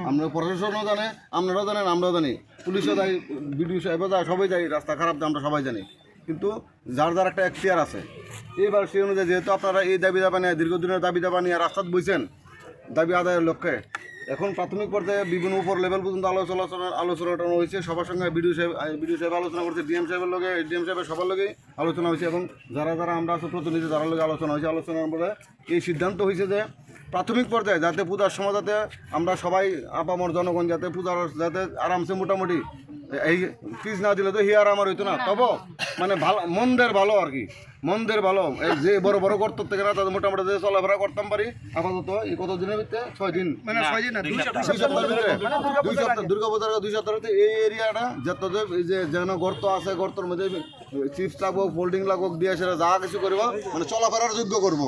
আমরা প্রশাসনও জানে, আপনারাও জানেন, আমরাও জানি, পুলিশও যাই, বিডিও সাহেবও যায়, সবাই যাই, রাস্তা খারাপ আমরা সবাই জানি। কিন্তু যার যার একটা এখতিয়ার আছে, এইবার সেই অনুযায়ী যেহেতু আপনারা এই দাবি দাবা নিয়ে দীর্ঘদিনের দাবি দাবা নিয়ে রাস্তাত বইছেন দাবি আদায়ের লক্ষ্যে, এখন প্রাথমিক পর্যায়ে বিভিন্ন উপর লেভেল পর্যন্ত আলোচনাটা হয়েছে। সবার সঙ্গে বিডিও সাহেব আলোচনা করছে, ডিএম সাহেবের লগে, ডিএম সাহেবের সবার লগেই আলোচনা হয়েছে, এবং যারা আমরা আছে প্রতিনিধি তার লগে আলোচনা হয়েছে। আলোচনার পরে এই সিদ্ধান্ত হয়েছে যে প্রাথমিক পর্যায়ে যাতে পূজার সময় যাতে আমরা সবাই আপামর জনগণ যাতে পূজার যাতে আরামসে মোটামুটি এই ফিজ না দিলে তো হিয়ার আমার হইতো না, তবে মানে ভালো মন্দের ভালো আর কি, মন্দের ভালো যে বড় বড় গর্ত থেকে না তাদের মোটামুটি যে চলাফেরা করতাম পারি আপাতত এই কত দিনের ভিতরে 6 দিন, মানে 6 দিন না 2 সপ্তাহের ভিতরে, 2 সপ্তাহ দুর্গা পূজার 2 সপ্তাহের ভিতরে এই এরিয়াটা যত যে যেন গর্ত আছে গর্তর মধ্যে চিপস লাগবো, ফোল্ডিং লাগবো দিয়ে সেটা যা কিছু করবো মানে চলাফেরার যোগ্য করবো।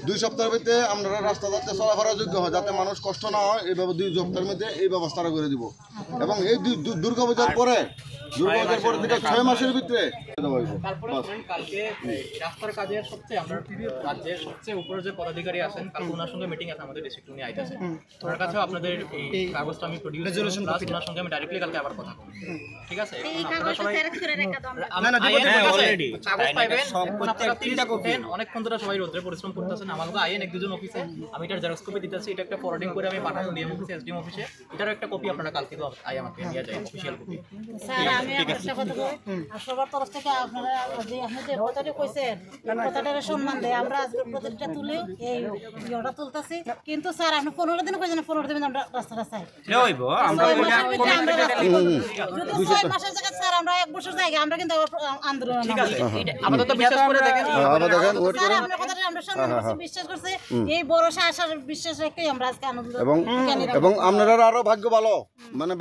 2 সপ্তাহের ভিতরে আমরা রাস্তা যাতে চলাফেরার যোগ্য হয়, যাতে মানুষ কষ্ট না হয়, এইভাবে 2 সপ্তাহের মধ্যে এই ব্যবস্থাটা করে দিব। এবং এই দুর্গা পূজার পরে থেকে 6 মাসের ভিতরে তারপরে কালকে রাস্তার কাজের সবচেয়ে আমরা রাজ্যের সবচেয়ে উপরে যে পদাধিকারী আছেন, কালকে ওনার সঙ্গে মিটিং আছে আমাদের ডিস্ট্রিক্ট উনি আইতেছে, ওনার কাছে আপনাদের এই কাগজটা আমি প্রডিউস রেজুলেশন প্লাস ওনার সঙ্গে আমি ডাইরেক্টলি কালকে আবার কথা বলবো, ঠিক আছে? আপনারা সবাই অলরেডি কাগজ পাইবেন, আপনারা 3টা কপি অনেকক্ষণ ধরে সবাই রোদ্রে পরিশ্রম করতেছেন, আমাকে আইএন 1-2 অফিসে আমি এটার জেরক্স কপি দিতেছি, এটা একটা ফরওয়ার্ডিং করে আমি পাঠাবো ডিএম অফিসে, এসডিএম অফিসে, এটারও একটা কপি আপনারা কালকে তো আমাকে নিয়ে যায় অফিশিয়াল কপি। স্যার আমি একটা কথা কই, সবার তরফ থেকে আপনারা যে আপনি যে কথাটা কইছেন কথাটারে সম্মান দেয়, আমরা প্রত্যেকটা তুলে এই ভিডিওটা তুলতাছি, কিন্তু স্যার আপনি 15 দিন কইছেন, 15 দিন আমরা রাস্তাটা চাই হইবো, আমরা যদি 6 মাসের জায়গা স্যার আমরা 1 বছর জায়গা আমরা কিন্তু আন্দোলন, ঠিক আছে? আমাদের তো বিশ্বাস করে দেখেন, স্যার আপনার কথাটা আমরা সম্মান করছি, বিশ্বাস করছি, এই বড় আশার বিশ্বাস রেখেই আমরা আজকে আনন্দ। এবং আপনারা আরো ভাগ্য ভালো, মানে